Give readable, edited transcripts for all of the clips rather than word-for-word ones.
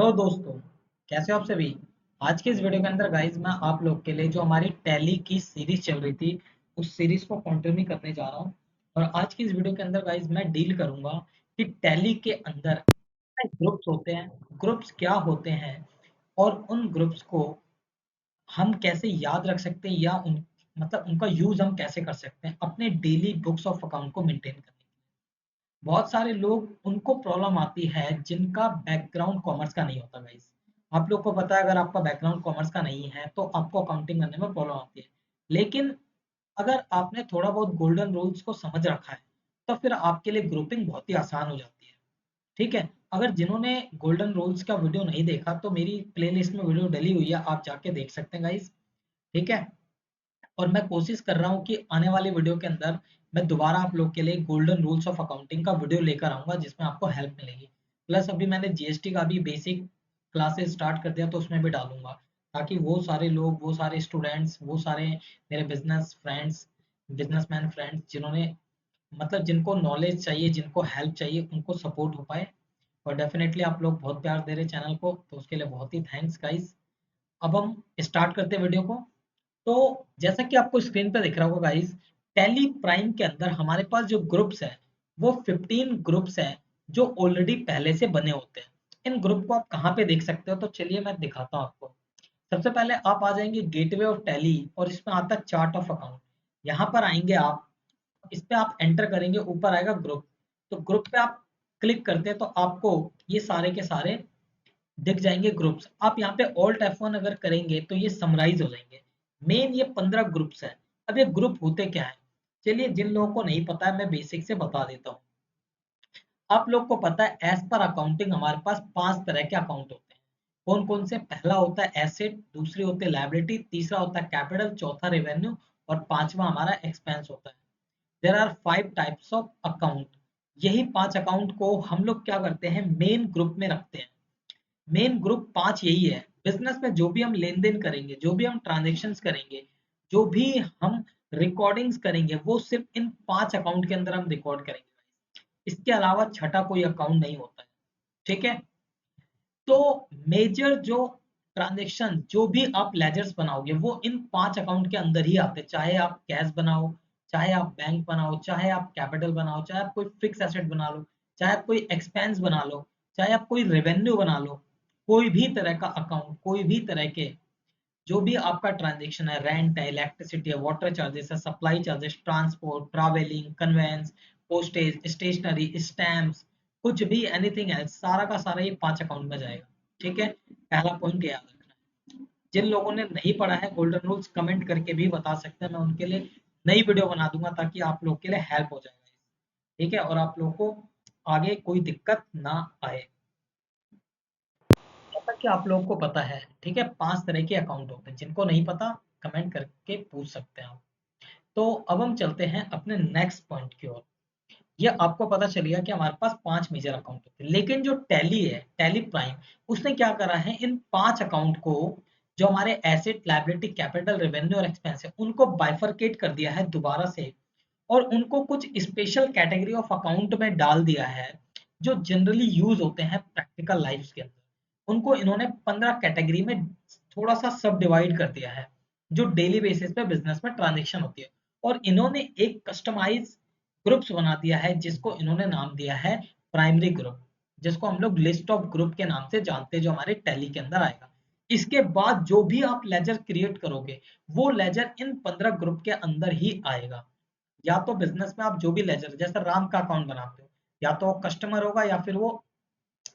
Hello दोस्तों, कैसे हो आप सभी। आज के इस वीडियो के अंदर गाइज मैं आप लोग के लिए जो हमारी टैली की सीरीज चल रही थी उस सीरीज को कंटिन्यू करने जा रहा हूँ। और आज की इस वीडियो के अंदर गाइज मैं डील करूंगा कि टैली के अंदर ग्रुप्स होते हैं, ग्रुप्स क्या होते हैं और उन ग्रुप्स को हम कैसे याद रख सकते हैं या उन मतलब उनका यूज हम कैसे कर सकते हैं अपने डेली बुक्स ऑफ अकाउंट को मेंटेन करने के लिए। बहुत सारे लोग उनको प्रॉब्लम आती है जिनका बैकग्राउंड कॉमर्स का नहीं होता गाइस। आप लोग को पता है अगर आपका बैकग्राउंड कॉमर्स का नहीं है तो आपको अकाउंटिंग करने में प्रॉब्लम आती है। लेकिन अगर आपने थोड़ा बहुत गोल्डन रूल्स को समझ रखा है तो फिर आपके लिए ग्रुपिंग बहुत ही आसान हो जाती है। ठीक है, अगर जिन्होंने गोल्डन रूल्स का वीडियो नहीं देखा तो मेरी प्लेलिस्ट में वीडियो डली हुई है, आप जाके देख सकते हैं गाइस। ठीक है, और मैं कोशिश कर रहा हूँ कि आने वाले वीडियो के अंदर मैं दोबारा आप लोग के लिए गोल्डन रूल्स ऑफ अकाउंटिंग का वीडियो लेकर आऊंगा जिसमें आपको हेल्प मिलेगी। प्लस अभी मैंने जीएसटी का भी बेसिक क्लासेस स्टार्ट कर दिया तो उसमें भी डालूंगा, ताकि वो सारे लोग, वो सारे स्टूडेंट्स, वो सारे मेरे बिजनेस फ्रेंड्स, बिजनेसमैन फ्रेंड्स जिन्होंने जिनको नॉलेज चाहिए, जिनको हेल्प चाहिए, उनको सपोर्ट हो पाए। और डेफिनेटली आप लोग बहुत प्यार दे रहे चैनल को तो उसके लिए बहुत ही थैंक्स गाइस। अब हम स्टार्ट करते हैं वीडियो को। तो जैसा कि आपको स्क्रीन पे दिख रहा होगा गाइस, टैली प्राइम के अंदर हमारे पास जो ग्रुप्स है वो 15 ग्रुप्स हैं जो ऑलरेडी पहले से बने होते हैं। इन ग्रुप को आप कहाँ पे देख सकते हो, तो चलिए मैं दिखाता हूँ आपको। सबसे पहले आप आ जाएंगे गेटवे ऑफ टैली और इसमें आता है चार्ट ऑफ अकाउंट। यहाँ पर आएंगे आप, इस पे आप एंटर करेंगे, ऊपर आएगा ग्रुप। तो ग्रुप पे आप क्लिक करते हैं तो आपको ये सारे के सारे दिख जाएंगे ग्रुप्स। आप यहाँ पे ऑल्ट F1 अगर करेंगे तो ये समराइज हो जाएंगे। मेन ये 15 ग्रुप्स है। अब ये ग्रुप होते क्या है, चलिए जिन लोगों को नहीं पता है मैं बेसिक से बता देता हूँ। आप लोग को पता है एज पर अकाउंटिंग हमारे पास 5 तरह के अकाउंट होते हैं। कौन कौन से, पहला होता है एसेट, दूसरी होती है लायबिलिटी, तीसरा होता है कैपिटल, चौथा रेवेन्यू और पांचवा हमारा एक्सपेंस होता है। There are 5 types of account. यही 5 अकाउंट को हम लोग क्या करते हैं, मेन ग्रुप में रखते हैं। मेन ग्रुप 5 यही है। बिजनेस में जो भी हम लेन देन करेंगे, जो भी हम ट्रांजेक्शन करेंगे, जो भी हम रिकॉर्डिंग्स करेंगे, वो सिर्फ इन 5 अकाउंट के अंदर हम रिकॉर्ड करेंगे। इसके अलावा छठा कोई अकाउंट नहीं होता है। ठीक है, तो मेजर जो ट्रांजेक्शन, जो भी आप लेजर्स बनाओगे वो इन 5 अकाउंट के अंदर ही आते हैं। चाहे आप कैश बनाओ, चाहे आप बैंक बनाओ, चाहे आप कैपिटल बनाओ, चाहे आप कोई फिक्स एसेट बना लो, चाहे आप कोई एक्सपेंस बना लो, चाहे आप कोई रेवेन्यू बना लो। कोई भी तरह का अकाउंट, कोई भी तरह के जो भी आपका ट्रांजेक्शन है, रेंट है, इलेक्ट्रिसिटी है, वाटर चार्जेस है, supply charges, transport, travelling, conveyance, postage, stationery, stamps, कुछ भी एनीथिंग है, सारा का सारा ये 5 अकाउंट में जाएगा। ठीक है, पहला पॉइंट याद रखना है। जिन लोगों ने नहीं पढ़ा है गोल्डन रूल्स कमेंट करके भी बता सकते हैं, मैं उनके लिए नई वीडियो बना दूंगा ताकि आप लोग के लिए हेल्प हो जाएगा। ठीक है, और आप लोगों को आगे कोई दिक्कत ना आए। जैसा कि आप लोगों को पता है, ठीक है, 5 तरह के अकाउंट होते हैं। जिनको नहीं पता कमेंट करके पूछ सकते हैं आप। तो अब हम चलते हैं अपने नेक्स्ट पॉइंट की ओर। ये आपको पता चलेगा कि हमारे पास 5 मेजर अकाउंट होते हैं, लेकिन जो टैली है, टैली प्राइम, उसने क्या करा है, इन 5 अकाउंट को, जो हमारे एसेट, लायबिलिटी, कैपिटल, रेवेन्यू और एक्सपेंस है, उनको बाइफरकेट कर दिया है दोबारा से। और उनको कुछ स्पेशल कैटेगरी ऑफ अकाउंट में डाल दिया है जो जनरली यूज होते हैं प्रैक्टिकल लाइफ के अंदर। उनको इन्होंने 15 कैटेगरी में थोड़ा सा सब डिवाइड कर दिया है जो डेली बेसिस पे बिजनेस में ट्रांजेक्शन होती है। और इन्होंने एक कस्टमाइज ग्रुप्स बना दिया है जिसको इन्होंने नाम दिया है प्राइमरी ग्रुप, जिसको हम लोग लिस्ट ऑफ ग्रुप के नाम से जानते हैं, जो हमारे टैली के अंदर आएगा। इसके बाद जो भी आप लेजर क्रिएट करोगे वो लेजर इन 15 ग्रुप के अंदर ही आएगा। या तो बिजनेस में आप जो भी लेजर, जैसे राम का अकाउंट बनाते हो, या तो कस्टमर होगा या फिर वो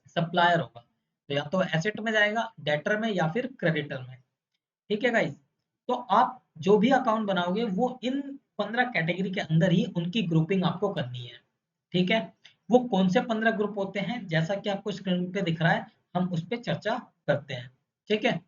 सप्लायर होगा, तो या तो एसेट में जाएगा, डेटर में, या फिर क्रेडिटर में। ठीक है गाइस, तो आप जो भी अकाउंट बनाओगे वो इन 15 कैटेगरी के अंदर ही उनकी ग्रुपिंग आपको करनी है। ठीक है, वो कौन से 15 ग्रुप होते हैं जैसा कि आपको स्क्रीन पे दिख रहा है, हम उस पर चर्चा करते हैं। ठीक है,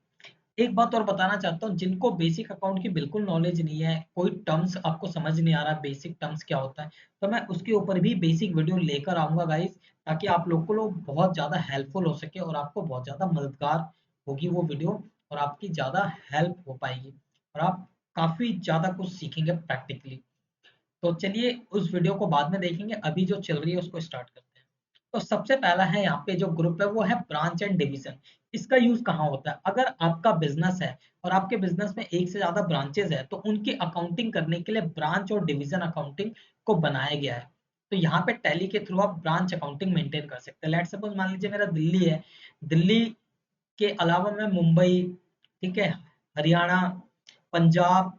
एक बात और बताना चाहता हूँ, जिनको बेसिक अकाउंट की बिल्कुल नॉलेज नहीं है, कोई टर्म्स आपको समझ नहीं आ रहा बेसिक टर्म्स क्या होता है, तो मैं उसके ऊपर भी बेसिक वीडियो लेकर आऊंगा गाइस, ताकि आप लोग को लोग बहुत ज़्यादा हेल्पफुल हो सके और आपको बहुत ज़्यादा मददगार होगी वो वीडियो। और आपकी ज़्यादा हेल्प हो पाएगी और आप काफ़ी ज़्यादा कुछ सीखेंगे प्रैक्टिकली। तो चलिए उस वीडियो को बाद में देखेंगे, अभी जो चल रही है उसको स्टार्ट करते हैं। तो सबसे पहला है यहाँ पे जो ग्रुप है वो है ब्रांच एंड डिवीजन। इसका यूज कहाँ होता है? अगर आपका बिजनेस है और आपके बिजनेस में एक से ज्यादा ब्रांचेस है तो उनकी अकाउंटिंग करने के लिए ब्रांच और डिवीजन अकाउंटिंग को बनाया गया है। तो यहाँ पे टैली के थ्रू आप ब्रांच अकाउंटिंग मेंटेन कर सकते हैं। लेट्स सपोज मान लीजिए मेरा दिल्ली है, दिल्ली के अलावा मैं मुंबई, ठीक है, हरियाणा, पंजाब,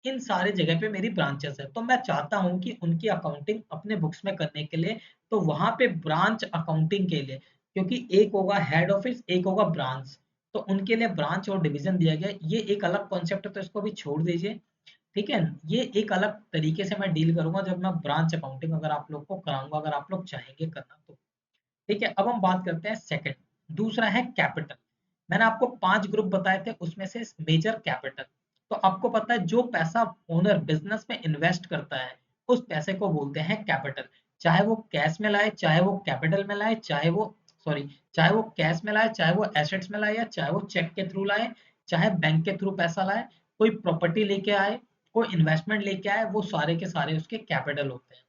इन सारे जगह पे मेरी ब्रांचेस है। तो मैं चाहता हूँ कि उनकी अकाउंटिंग अपने बुक्स में करने के लिए, तो वहां पे ब्रांच अकाउंटिंग के लिए, क्योंकि एक होगा हेड ऑफिस, एक होगा ब्रांच, तो उनके लिए ब्रांच और डिवीजन दिया गया है। ये एक अलग कॉन्सेप्ट है तो इसको भी छोड़ दीजिए, ठीक है। ये एक अलग तरीके से मैं डील करूंगा जब मैं ब्रांच अकाउंटिंग अगर आप लोग को कराऊंगा, अगर आप लोग चाहेंगे करना तो। ठीक है, अब हम बात करते हैं सेकंड, दूसरा है कैपिटल। मैंने आपको 5 ग्रुप बताए थे, उसमें से मेजर कैपिटल। तो आपको पता है जो पैसा ओनर बिजनेस में इन्वेस्ट करता है उस पैसे को बोलते हैं कैपिटल। चाहे वो कैश में लाए, चाहे वो कैपिटल में लाए, चाहे वो सॉरी चाहे वो कैश में लाए, चाहे वो एसेट्स में लाए, या चाहे वो चेक के थ्रू लाए, चाहे बैंक के थ्रू पैसा लाए, कोई प्रॉपर्टी लेके आए, कोई इन्वेस्टमेंट लेके आए, वो सारे के सारे उसके कैपिटल होते हैं।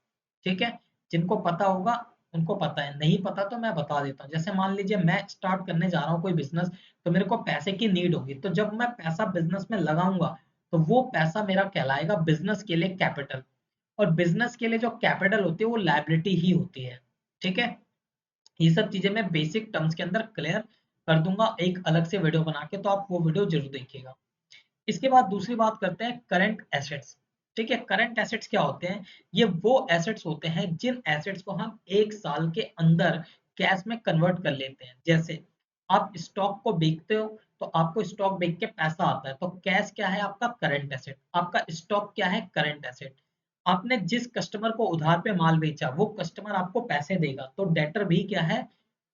ठीक है, जिनको पता होगा उनको पता है, नहीं पता तो मैं बता देता हूँ। जैसे मान लीजिए मैं स्टार्ट करने जा रहा हूँ कोई बिजनेस, तो मेरे को पैसे की नीड होगी, तो जब मैं पैसा बिजनेस में लगाऊंगा तो वो पैसा मेरा कहलाएगा बिजनेस के लिए कैपिटल। और बिजनेस के लिए जो कैपिटल होती है वो लायबिलिटी ही होती है। ठीक है, ये सब चीजें मैं बेसिक टर्म्स के अंदर क्लियर कर दूंगा एक अलग से वीडियो बना के, तो आप वो वीडियो जरूर देखिएगा। इसके बाद दूसरी बात करते हैं करंट एसेट्स। ठीक है, करंट एसेट्स क्या होते हैं? ये वो एसेट्स होते हैं जिन एसेट्स को हम एक साल के अंदर कैश में कन्वर्ट कर लेते हैं। जैसे आप स्टॉक को बेचते हो तो आपको स्टॉक बेच के पैसा आता है, तो कैश क्या है? आपका करंट एसेट। आपका स्टॉक क्या है? Current asset. आपने जिस कस्टमर को उधार पे माल बेचा वो कस्टमर आपको पैसे देगा, तो डेटर भी क्या है?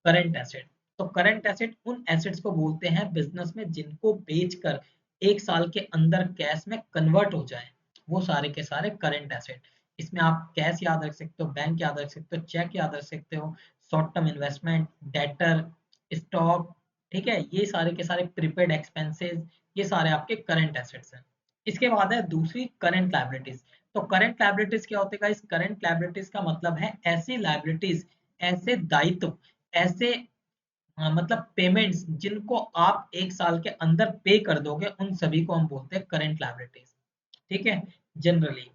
Current asset. तो करंट एसेट उन एसेट्स को बोलते हैं बिजनेस में जिनको बेचकर एक साल के अंदर कैश में कन्वर्ट हो जाए, वो सारे के सारे करंट एसेट। इसमें आप कैश याद रख सकते हो, बैंक याद रख सकते हो, चेक याद रख सकते हो, short term investment, debtor, stock, ठीक है, ये सारे के सारे प्रीपेड एक्सपेंसेस, ये सारे आपके करंट एसेट्स हैं। इसके बाद है दूसरी करंट लायबिलिटीज। तो करंट लायबिलिटीज क्या होते हैं? इस करंट लायबिलिटीज का मतलब है ऐसी लायबिलिटीज, ऐसे दायित्व, ऐसे मतलब पेमेंट्स जिनको आप एक साल के अंदर पे कर दोगे, उन सभी को हम बोलते हैं करंट लायबिलिटीज। ठीक है, जनरली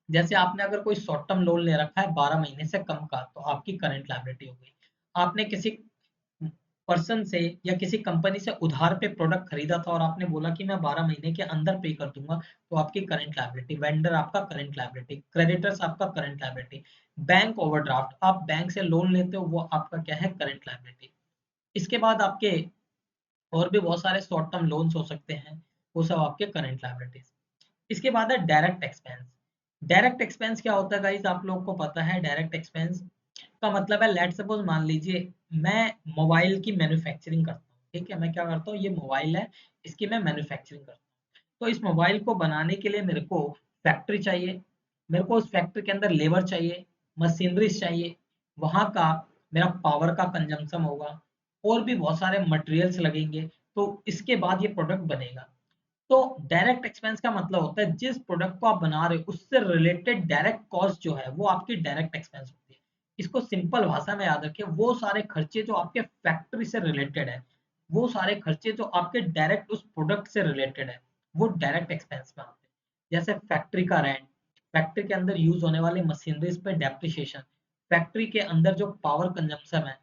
जैसे आपने अगर कोई शॉर्ट टर्म लोन ले रखा है 12 महीने से कम का, तो आपकी करंट लायबिलिटी हो गई। आपने किसी पर्सन से या किसी कंपनी से उधार पे प्रोडक्ट खरीदा था और आपने बोला कि मैं 12 महीने के अंदर पे कर दूंगा, तो आपकी करंट लायबिलिटी। वेंडर आपका करंट लायबिलिटी, क्रेडिटर्स आपका करंट लायबिलिटी, बैंक ओवरड्राफ्ट, आप बैंक से लोन लेते हो, वो आपका क्या है? Current liability. इसके बाद आपके और भी बहुत सारे शॉर्ट टर्म लोन्स हो सकते हैं, वो सब आपके करंट लायबिलिटीज। इसके बाद है डायरेक्ट एक्सपेंस। डायरेक्ट एक्सपेंस क्या होता है गाइस? आप लोगों को पता है डायरेक्ट एक्सपेंस का मतलब है, लेट सपोज मान लीजिए मैं मोबाइल की मैन्युफैक्चरिंग करता हूँ। ठीक है, मैं क्या करता हूँ, ये मोबाइल है, इसकी मैं मैन्युफैक्चरिंग करता हूँ। तो इस मोबाइल को बनाने के लिए मेरे को फैक्ट्री चाहिए, मेरे को उस फैक्ट्री के अंदर लेबर चाहिए, मशीनरीज चाहिए, वहां का मेरा पावर का कंजम्पशन होगा, और भी बहुत सारे मटेरियल्स लगेंगे, तो इसके बाद ये प्रोडक्ट बनेगा। तो डायरेक्ट एक्सपेंस का मतलब होता है जिस प्रोडक्ट को आप बना रहे हो उससे रिलेटेड डायरेक्ट कॉस्ट जो है वो आपकी डायरेक्ट एक्सपेंस होती है। इसको सिंपल भाषा में याद रखिए, वो सारे खर्चे जो आपके फैक्ट्री से रिलेटेड है, वो सारे खर्चे जो आपके डायरेक्ट उस प्रोडक्ट से रिलेटेड है, वो डायरेक्ट एक्सपेंस में आते हैं। जैसे फैक्ट्री का रेंट, फैक्ट्री के अंदर यूज होने वाली मशीनरीज पे डेप्रिसिएशन, फैक्ट्री के अंदर जो पावर कंजम्पशन है,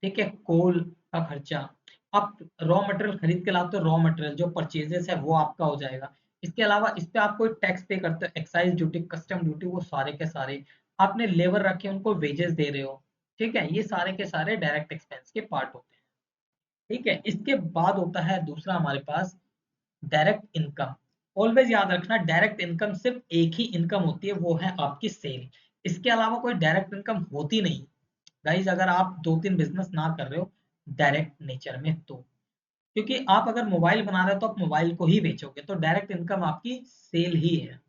ठीक है, कोल का खर्चा, आप रॉ मटेरियल खरीद के लाते हो, रॉ मटेरियल जो परचेजेस है वो आपका हो जाएगा। इसके अलावा इस पे आप कोई टैक्स पे करते हो, एक्साइज ड्यूटी, कस्टम ड्यूटी, वो सारे के सारे, आपने लेबर रखे उनको वेजेस दे रहे हो, ठीक है, ये सारे के सारे डायरेक्ट एक्सपेंस के पार्ट होते हैं। ठीक है, इसके बाद होता है दूसरा हमारे पास डायरेक्ट इनकम। ऑलवेज याद रखना, डायरेक्ट इनकम सिर्फ एक ही इनकम होती है, वो है आपकी सेल। इसके अलावा कोई डायरेक्ट इनकम होती नहीं गाइज, अगर आप 2-3 बिजनेस ना कर रहे हो डायरेक्ट नेचर में, तो क्योंकि आप अगर मोबाइल बना रहे हो तो आप मोबाइल को ही बेचोगे, तो डायरेक्ट इनकम आपकी सेल ही है।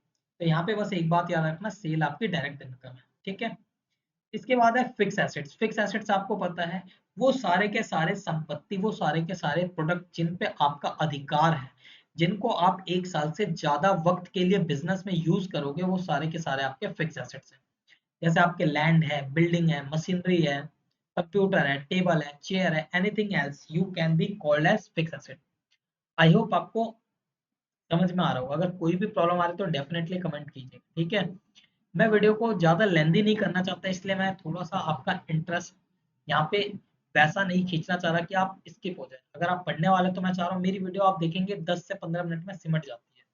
तो यहाँ पे बस एक बात याद रखना, सेल आपकी डायरेक्ट इनकम है। ठीक है, इसके बाद है फिक्स एसेट्स। फिक्स एसेट्स आपको पता है, वो सारे के सारे संपत्ति, वो सारे के सारे प्रोडक्ट जिन पे आपका अधिकार है, जिनको आप एक साल से ज्यादा वक्त के लिए बिजनेस में यूज करोगे, वो सारे के सारे आपके फिक्स एसेट्स हैं। जैसे आपके लैंड है, बिल्डिंग है, मशीनरी है, कंप्यूटर है, टेबल है, चेयर है, anything else you can be called as fix asset. I hope आपको समझ में आ रहा होगा। अगर कोई भी प्रॉब्लम आ रही है तो डेफिनेटली कमेंट कीजिए, ठीक है। मैं वीडियो को ज्यादा लेंदी नहीं करना चाहता, इसलिए मैं थोड़ा सा आपका इंटरेस्ट यहाँ पे वैसा नहीं खींचना चाह रहा कि आप स्किप हो जाए। अगर आप पढ़ने वाले तो मैं चाह रहा हूँ मेरी वीडियो आप देखेंगे 10 से 15 मिनट में सिमट जाती है,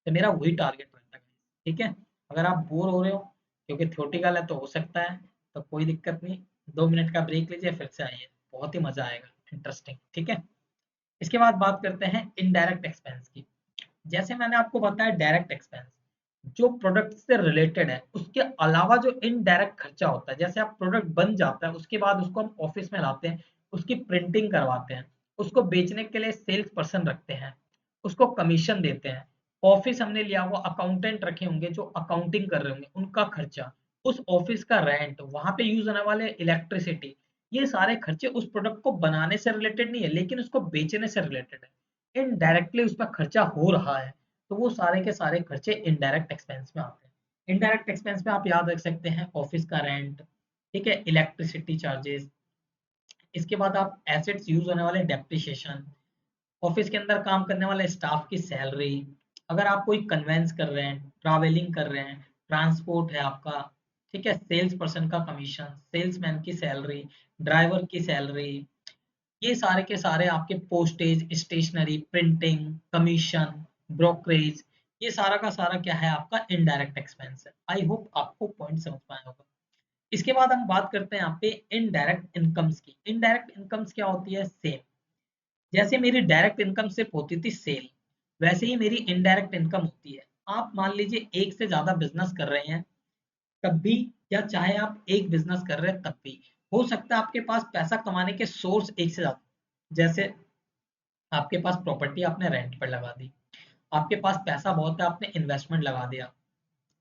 तो मेरा वही टारगेट रहता है, ठीक है। अगर आप बोर हो रहे हो क्योंकि थ्योरेटिकल है तो हो सकता है, तो कोई दिक्कत नहीं, 2 मिनट का ब्रेक लीजिए फिर से आइए, बहुत ही मजा आएगा, इंटरेस्टिंग, ठीक है। इसके बाद बात करते हैं इनडायरेक्ट एक्सपेंस की। जैसे मैंने आपको बताया डायरेक्ट एक्सपेंस जो प्रोडक्ट से रिलेटेड है, उसके अलावा जो इनडायरेक्ट खर्चा होता है, जैसे आप प्रोडक्ट बन जाता है उसके बाद उसको हम ऑफिस में लाते हैं, उसकी प्रिंटिंग करवाते हैं, उसको बेचने के लिए सेल्स पर्सन रखते हैं, उसको कमीशन देते हैं, ऑफिस हमने लिया हुआ अकाउंटेंट रखे होंगे जो अकाउंटिंग कर रहे होंगे उनका खर्चा, उस ऑफिस का रेंट, वहां पे यूज होने वाले इलेक्ट्रिसिटी, ये सारे खर्चे उस प्रोडक्ट को बनाने से रिलेटेड नहीं है लेकिन उसको बेचने से रिलेटेड है, इनडायरेक्टली उस पर खर्चा हो रहा है, तो वो सारे के सारे खर्चे इनडायरेक्ट एक्सपेंस में आते हैं। इनडायरेक्ट एक्सपेंस में आप याद रख सकते हैं ऑफिस का रेंट, ठीक है, इलेक्ट्रिसिटी चार्जेस, इसके बाद आप एसेट्स यूज होने वाले डेप्रिसिएशन, ऑफिस के अंदर काम करने वाले स्टाफ की सैलरी, अगर आप कोई कन्वेंस कर रहे हैं, ट्रैवलिंग कर रहे हैं, ट्रांसपोर्ट है आपका, ठीक है, सेल्स पर्सन का कमीशन, सेल्समैन की सैलरी, ड्राइवर की सैलरी, ये सारे के सारे आपके postage, stationery, printing, commission, brokerage, ये सारा का सारा क्या है आपका इनडायरेक्ट एक्सपेंस है। आई होप आपको पॉइंट समझ में आया होगा। इसके बाद हम बात करते हैं यहाँ पे इनडायरेक्ट इनकम्स की। इनडायरेक्ट इनकम्स क्या होती है, सेम जैसे मेरी डायरेक्ट इनकम सिर्फ होती थी सेल, वैसे ही मेरी इनडायरेक्ट इनकम होती है। आप मान लीजिए एक से ज्यादा बिजनेस कर रहे हैं तब भी, या चाहे आप एक बिजनेस कर रहे हैं तब भी, हो सकता है आपके पास पैसा कमाने के सोर्स एक से ज्यादा, जैसे आपके पास प्रॉपर्टी आपने रेंट पर लगा दी, आपके पास पैसा बहुत है आपने इन्वेस्टमेंट लगा दिया,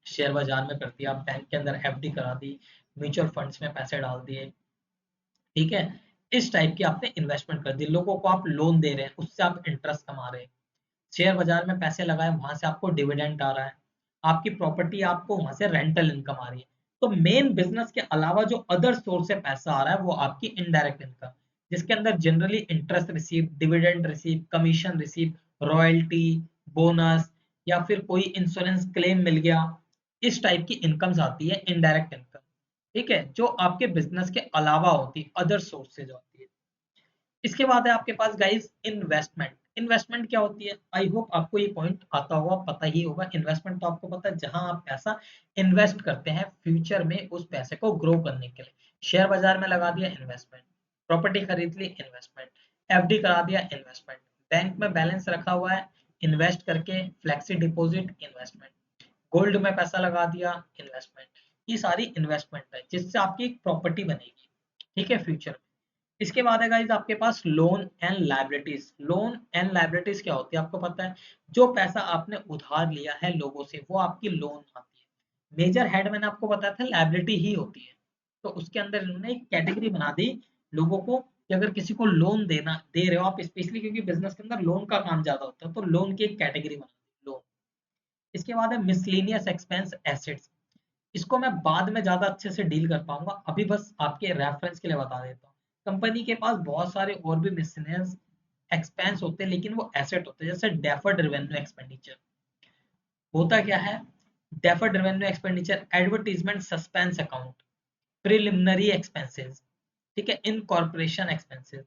शेयर बाजार में कर दिया, बैंक के अंदर एफडी करा दी, म्यूचुअल फंड्स में पैसे डाल दिए, ठीक है, इस टाइप की आपने इन्वेस्टमेंट कर दी, लोगों को आप लोन दे रहे हैं उससे आप इंटरेस्ट कमा रहे हैं, शेयर बाजार में पैसे लगाए वहां से आपको डिविडेंड आ रहा है, आपकी प्रॉपर्टी आपको वहां से रेंटल इनकम आ रही है। तो मेन बिजनेस के अलावा जो अदर सोर्स से पैसा आ रहा है वो आपकी इनडायरेक्ट इनकम, जिसके अंदर generally interest receive, dividend receive, commission receive, royalty, bonus, या फिर कोई इंश्योरेंस क्लेम मिल गया, इस टाइप की इनकम्स आती है इनडायरेक्ट इनकम, ठीक है, जो आपके बिजनेस के अलावा होती है, अदर सोर्सेज होती है। इसके बाद है आपके पास गाइस इन्वेस्टमेंट। इन्वेस्टमेंट क्या होती है, आई होप आपको ये पॉइंट आता होगा, पता ही होगा। इन्वेस्टमेंट तो आपको पता है जहां आप पैसा इन्वेस्ट करते हैं फ्यूचर में उस पैसे को ग्रो करने के लिए, शेयर बाजार में लगा दिया इन्वेस्टमेंट, प्रॉपर्टी खरीद ली इन्वेस्टमेंट, एफडी करा दिया इन्वेस्टमेंट, बैंक में बैलेंस रखा हुआ है इन्वेस्ट करके, फ्लेक्सी डिपॉजिट इन्वेस्टमेंट, गोल्ड में पैसा लगा दिया इन्वेस्टमेंट, ये सारी इन्वेस्टमेंट है जिससे आपकी एक प्रॉपर्टी बनेगी, ठीक है, फ्यूचर में। इसके बाद है गाइस आपके पास loan and liabilities. Loan and liabilities क्या होती है आपको पता है, जो पैसा आपने उधार लिया है लोगों से वो आपकी लोन आती है। मेजर हेड मैंने आपको बताया था लाइबिलिटी ही होती है, तो उसके अंदर इन्होंने एक कैटेगरी बना दी लोगों को कि अगर किसी को लोन देना दे रहे हो आप, स्पेशली क्योंकि बिजनेस के अंदर लोन का काम ज्यादा होता है तो लोन की एक कैटेगरी बना दी लोन। इसके बाद है मिसलेनियस एक्सपेंस एसेट्स। इसको मैं बाद में ज्यादा अच्छे से डील कर पाऊंगा, अभी बस आपके रेफरेंस के लिए बता देता हूँ। कंपनी के पास बहुत सारे और भी मिसलेनियस एक्सपेंस होते हैं लेकिन वो एसेट होते हैं, जैसे डेफर्ड रेवेन्यू एक्सपेंडिचर। होता क्या है, deferred revenue expenditure, advertisement suspense account, preliminary expenses, ठीक है, इनकॉर्पोरेशन एक्सपेंसेस,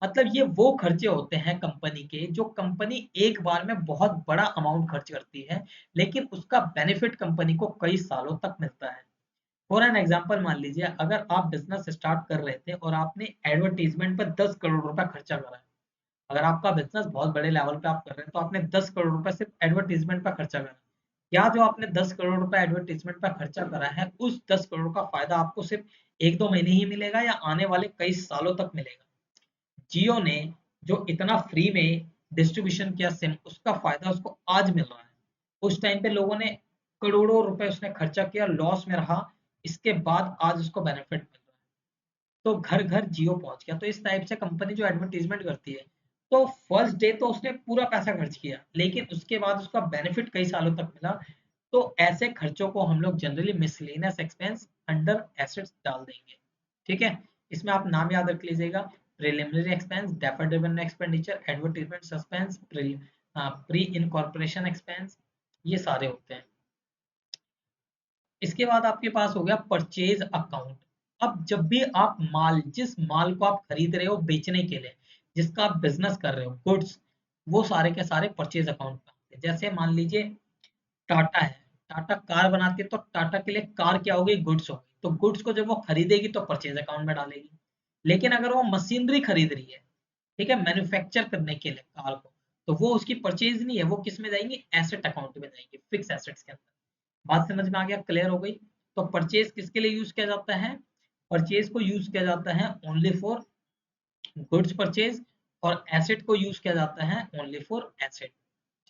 मतलब ये वो खर्चे होते हैं कंपनी के जो कंपनी एक बार में बहुत बड़ा अमाउंट खर्च करती है लेकिन उसका बेनिफिट कंपनी को कई सालों तक मिलता है। फॉर एन एग्जाम्पल मान लीजिए अगर आप बिजनेस स्टार्ट कर रहे थे और आपने एडवर्टीजमेंट पर 10 करोड़ रुपए खर्चा करा है, अगर आपका बिजनेस बहुत बड़े लेवल पे आप कर रहे हैं तो आपने 10 करोड़ रुपए सिर्फ एडवर्टीजमेंट पर खर्चा करा, या जो आपने 10 करोड़ रुपए एडवर्टीजमेंट पर खर्चा करा है उस 10 करोड़ का फायदा आपको सिर्फ 1-2 महीने ही मिलेगा या आने वाले कई सालों तक मिलेगा। जियो ने जो इतना फ्री में डिस्ट्रीब्यूशन किया सिम, उसका फायदा उसको आज मिल रहा है, उस टाइम पे लोगों ने करोड़ों रुपए उसने खर्चा किया, लॉस में रहा, इसके बाद आज उसको बेनिफिट मिल रहा है, तो घर घर जियो पहुंच गया। तो इस टाइप से कंपनी जो एडवर्टीजमेंट करती है, तो फर्स्ट डे तो उसने पूरा पैसा खर्च किया लेकिन उसके बाद उसका बेनिफिट कई सालों तक मिला, तो ऐसे खर्चों को हम लोग generally miscellaneous expense under assets डाल देंगे, ठीक है। इसमें आप नाम याद रख लीजिएगा, preliminary expense, deferred revenue expenditure, advertisement suspense, pre incorporation expense, ये सारे होते हैं। इसके बाद आपके पास हो गया परचेज अकाउंट। अब जब भी आप जिस माल को आप खरीद रहे हो बेचने के लिए, जिसका आप बिजनेस कर रहे हो, गुड्स, वो सारे के सारे परचेज अकाउंट में आते हैं। जैसे मान लीजिए टाटा है, टाटा कार बनाती है, तो टाटा के लिए कार क्या होगी, गुड्स होगी, तो गुड्स को जब वो खरीदेगी तो परचेज अकाउंट में डालेगी। लेकिन अगर वो मशीनरी खरीद रही है, ठीक है, मैन्युफैक्चर करने के लिए कार को, तो वो उसकी परचेज नहीं है, वो किस में जाएंगी, एसेट अकाउंट में जाएंगी, फिक्स एसेट्स के अंदर। बात समझ में आ गया, क्लियर हो गई। तो परचेज किसके लिए यूज किया जाता है, परचेज को यूज किया जाता है ओनली फॉर गुड्स परचेज, और एसेट को यूज किया जाता है ओनली फॉर एसेट।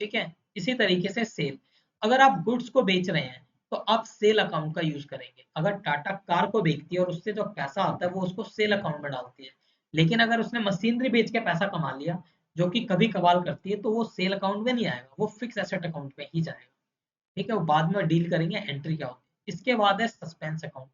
ठीक है, इसी तरीके से सेल, अगर आप गुड्स को बेच रहे हैं तो आप सेल अकाउंट का यूज करेंगे। अगर टाटा कार को बेचती है और उससे जो पैसा आता है वो उसको सेल अकाउंट में डालती है, लेकिन अगर उसने मशीनरी बेच के पैसा कमा लिया, जो कि कभी कभार करती है, तो वो सेल अकाउंट में नहीं आएगा, वो फिक्स एसेट अकाउंट में ही जाएगा। ठीक है, वो बाद में डील करेंगे एंट्री क्या होती है। इसके बाद है सस्पेंस अकाउंट।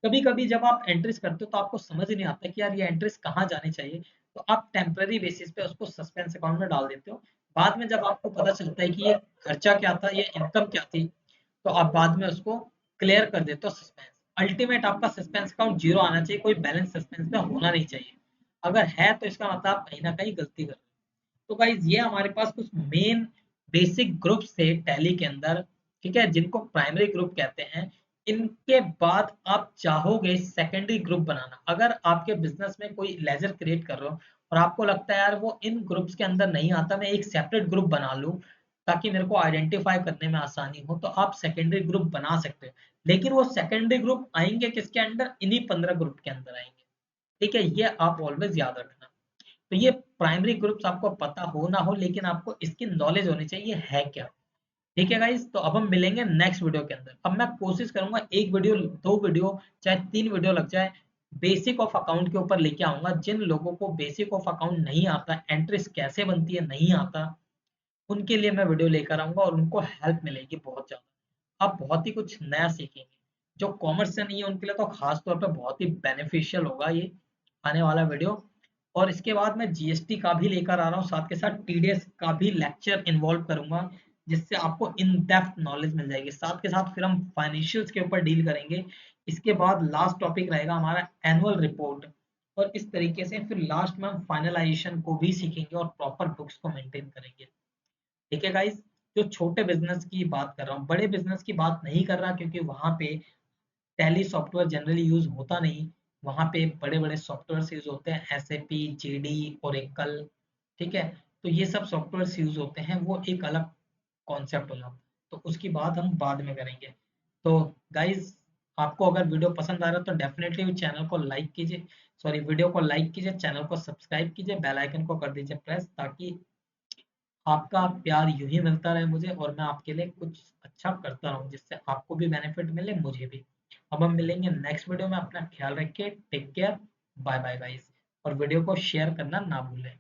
कभी कभी जब आप एंट्रीज करते हो तो आपको समझ नहीं आता कि यार ये एंट्रीज कहाँ जानी चाहिए, तो आप टेम्पररी बेसिस पे उसको सस्पेंस अकाउंट में डाल देते हो। बाद में जब आपको पता चलता है कि ये खर्चा क्या था, ये इनकम क्या थी, तो आप बाद में उसको क्लियर कर देते हो सस्पेंस। अल्टीमेट आपका सस्पेंस अकाउंट जीरो आना चाहिए, कोई बैलेंस सस्पेंस में होना नहीं चाहिए। अगर है तो इसका मतलब आप कहीं ना कहीं गलती कर रहे हो। तो गाइज ये हमारे पास कुछ मेन बेसिक ग्रुप्स थे टैली के अंदर, ठीक है, जिनको प्राइमरी ग्रुप कहते हैं। इनके बाद आप चाहोगे सेकेंडरी ग्रुप बनाना, अगर आपके बिजनेस में कोई लेजर क्रिएट कर रहे हो और आपको लगता है यार वो इन ग्रुप्स के अंदर नहीं आता, मैं एक सेपरेट ग्रुप बना लूं ताकि मेरे को आइडेंटिफाई करने में आसानी हो, तो आप सेकेंडरी ग्रुप बना सकते हो। लेकिन वो सेकेंडरी ग्रुप आएंगे किसके अंडर, इन्हीं 15 ग्रुप के अंदर आएंगे। ठीक है, ये आप ऑलवेज याद रखना। तो ये प्राइमरी ग्रुप्स आपको पता हो ना हो, लेकिन आपको इसकी नॉलेज होनी चाहिए है क्या। ठीक है गाइस, तो अब हम मिलेंगे नेक्स्ट वीडियो के अंदर। अब मैं कोशिश करूंगा एक वीडियो, दो वीडियो, चाहे 3 वीडियो लग जाए, बेसिक ऑफ अकाउंट के ऊपर लेके आऊंगा। जिन लोगों को बेसिक ऑफ अकाउंट नहीं आता, एंट्रीज कैसे बनती है नहीं आता, उनके लिए मैं वीडियो लेकर आऊंगा और उनको हेल्प मिलेगी बहुत ज्यादा। आप बहुत ही कुछ नया सीखेंगे। जो कॉमर्स से नहीं है उनके लिए तो खास तौर पे बहुत ही बेनिफिशियल होगा ये आने वाला वीडियो। और इसके बाद मैं जीएसटी का भी लेकर आ रहा हूँ, साथ के साथ टीडीएस का भी लेक्चर इन्वॉल्व करूंगा, जिससे आपको इन डेप्थ नॉलेज मिल जाएगी। साथ के साथ फिर हम फाइनेंशियल्स के ऊपर डील करेंगे। इसके बाद लास्ट टॉपिक रहेगा हमारा एनुअल रिपोर्ट। और इस तरीके से फिर लास्ट में हम फाइनलाइजेशन को भी सीखेंगे और प्रॉपर बुक्स को मेंटेन करेंगे। ठीक है गाइस, जो छोटे बिजनेस की बात कर रहा हूँ, बड़े बिजनेस की बात नहीं कर रहा, क्योंकि वहां पे टैली सॉफ्टवेयर जनरली यूज होता नहीं। वहां पे बड़े बड़े सॉफ्टवेयर यूज होते हैं, एसएपी, जेडी, ओरेकल। ठीक है, तो ये सब सॉफ्टवेयर यूज होते हैं, वो एक अलग कॉन्सेप्ट हो जाता है, तो उसकी बात हम बाद में करेंगे। तो गाइज, आपको अगर वीडियो पसंद आ रहा है तो डेफिनेटली चैनल को लाइक कीजिए, सॉरी वीडियो को लाइक कीजिए, चैनल को सब्सक्राइब कीजिए, बेल आइकन को कर दीजिए प्रेस, ताकि आपका प्यार यूं ही मिलता रहे मुझे और मैं आपके लिए कुछ अच्छा करता रहूं, जिससे आपको भी बेनिफिट मिले, मुझे भी। अब हम मिलेंगे नेक्स्ट वीडियो में, अपना ख्याल रखिए, take care, bye bye guys, और वीडियो को शेयर करना ना भूलें।